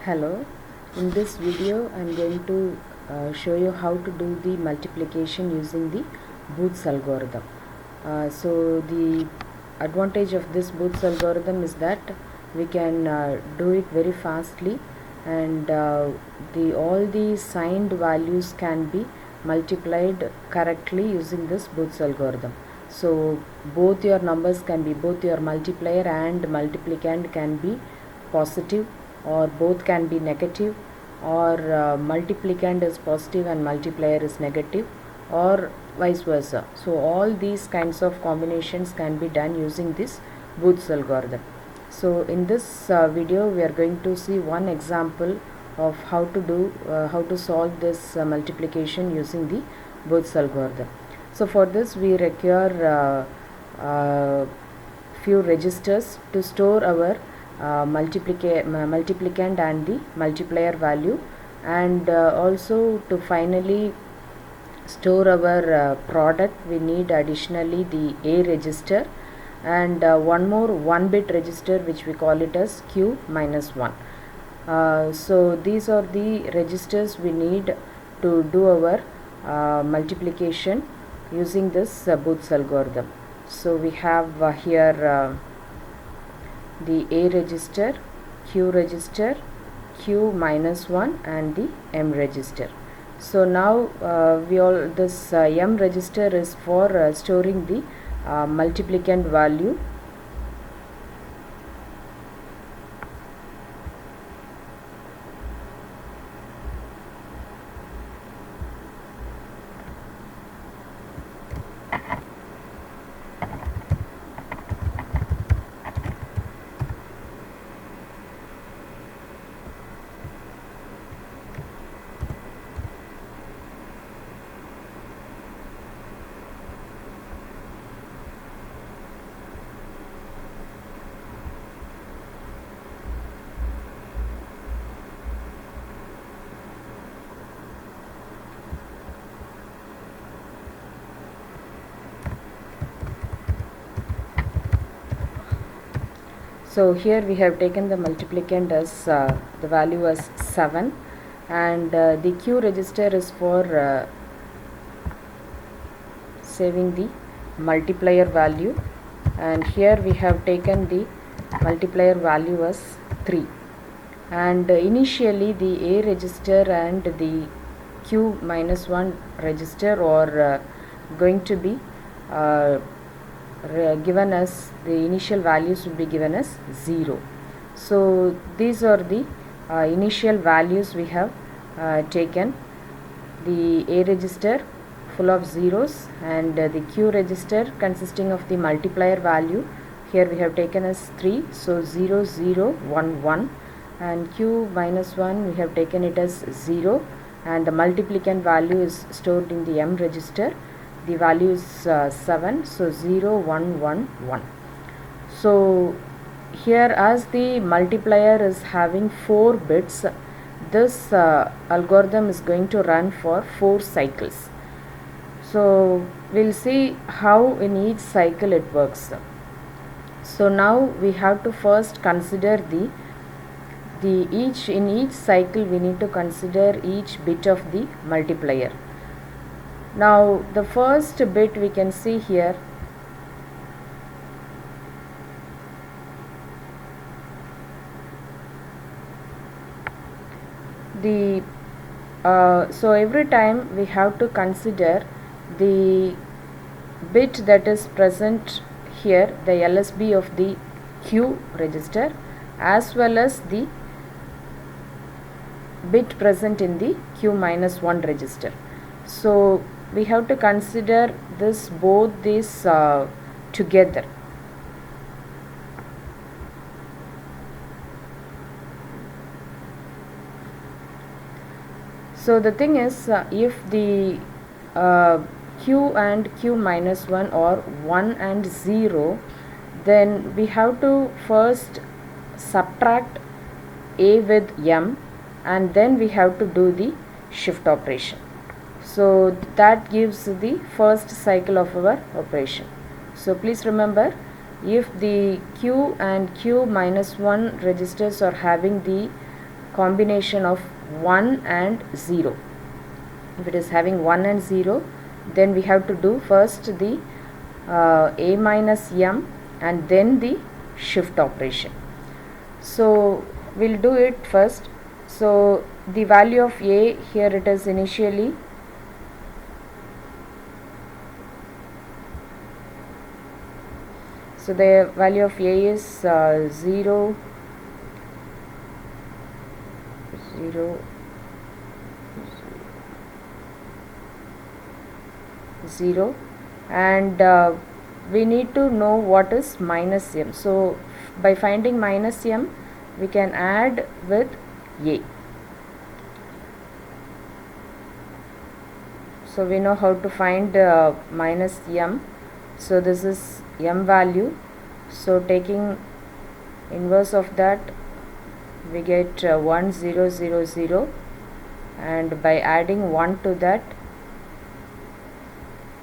Hello, in this video I am going to show you how to do the multiplication using the Booth's algorithm. So the advantage of this Booth's algorithm is that we can do it very fastly, and all the signed values can be multiplied correctly using this Booth's algorithm. So both your numbers can be, both your multiplier and multiplicand can be positive, or both can be negative, or multiplicand is positive and multiplier is negative, or vice versa. So all these kinds of combinations can be done using this Booth's algorithm. So in this video we are going to see one example of how to solve this multiplication using the Booth's algorithm. So for this we require few registers to store our multiplicand and the multiplier value, and also to finally store our product we need additionally the A register, and one more 1-bit register which we call it as Q minus 1. So these are the registers we need to do our multiplication using this Booth's algorithm. So we have here the A register, Q register, Q minus 1, and the M register. So now this M register is for storing the multiplicand value. So here we have taken the multiplicand as the value as 7, and the Q register is for saving the multiplier value, and here we have taken the multiplier value as 3, and initially the A register and the Q minus 1 register are going to be given as the initial values will be given as 0. So these are the initial values we have taken. The A register full of zeros, and the Q register consisting of the multiplier value here we have taken as 3, so 0 0 1 1, and Q minus 1 we have taken it as 0, and the multiplicand value is stored in the M register. The value is 7, so 0 1 1 1. So here, as the multiplier is having 4 bits, this algorithm is going to run for 4 cycles. So we'll see how in each cycle it works. So now we have to first consider in each cycle we need to consider each bit of the multiplier. Now the first bit we can see here, so every time we have to consider the bit that is present here, the LSB of the Q register, as well as the bit present in the Q minus 1 register. So we have to consider both these together. So the thing is, if the Q and Q minus 1 are 1 and 0, then we have to first subtract A with M, and then we have to do the shift operation. So that gives the first cycle of our operation. So please remember, if the Q and Q minus 1 registers are having the combination of 1 and 0. If it is having 1 and 0, then we have to do first the a minus m and then the shift operation. So we'll do it first. So the value of a here, it is initially so the value of a is 0 0, and we need to know what is minus m. So by finding minus m, we can add with a. So we know how to find minus m. So this is m value. So taking inverse of that, we get 1 0 0 0, and by adding 1 to that,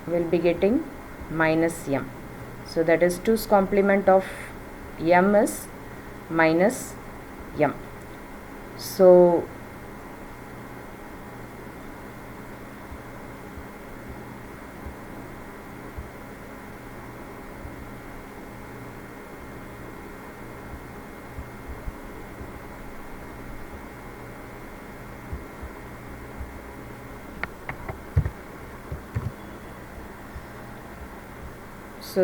we'll be getting minus m. So that is 2's complement of m is minus m. So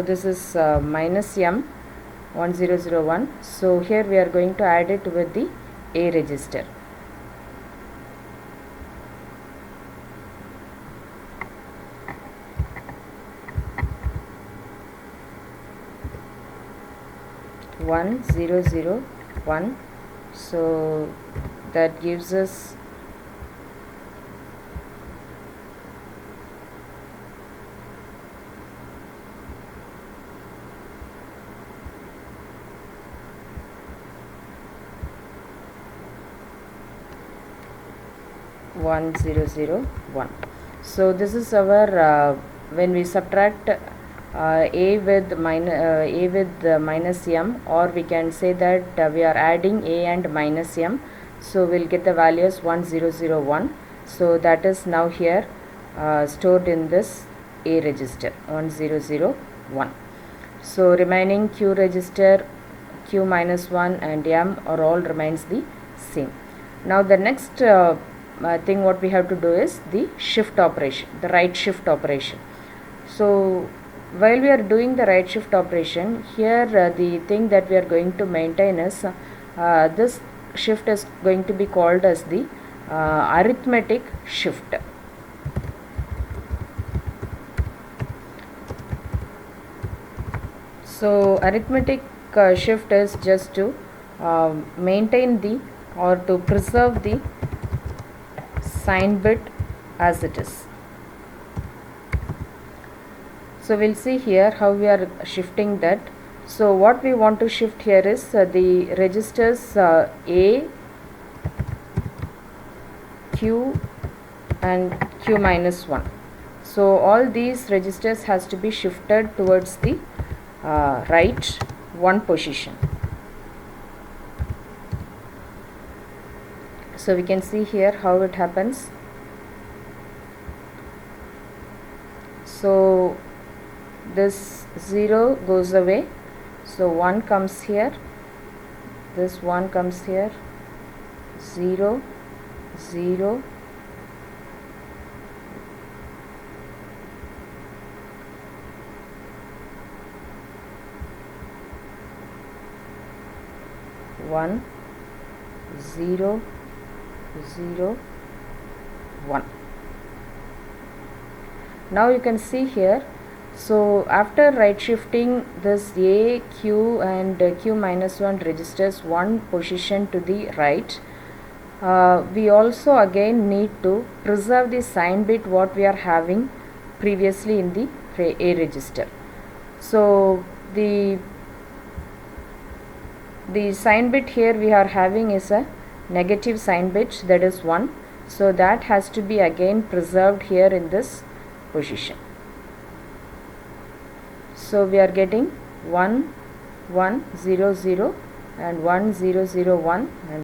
this is minus m 1001. So here we are going to add it with the A register. One zero zero one. So that gives us 1001. So this is our when we subtract a with minus m, or we can say that we are adding a and minus m, so we'll get the values 1001. So that is now here stored in this A register 1001. So remaining Q register, Q minus 1 and m are all remains the same. Now the next thing what we have to do is the shift operation, the right shift operation. So while we are doing the right shift operation, here the thing that we are going to maintain is this shift is going to be called as the arithmetic shift. So arithmetic shift is just to maintain the, or to preserve the sign bit as it is. So we'll see here how we are shifting that. So what we want to shift here is the registers A, Q and Q minus 1. So all these registers has to be shifted towards the right one position. So we can see here how it happens. So this 0 goes away, so 1 comes here, this 1 comes here, 0 0 1 0 0 1. Now you can see here. So after right shifting this A, Q and Q minus 1 registers one position to the right, we also again need to preserve the sign bit what we are having previously in the A register. So the sign bit here we are having is a negative sign bit, that is 1. So that has to be again preserved here in this position. So we are getting 1 1 0 0 and 1 0 0 1 and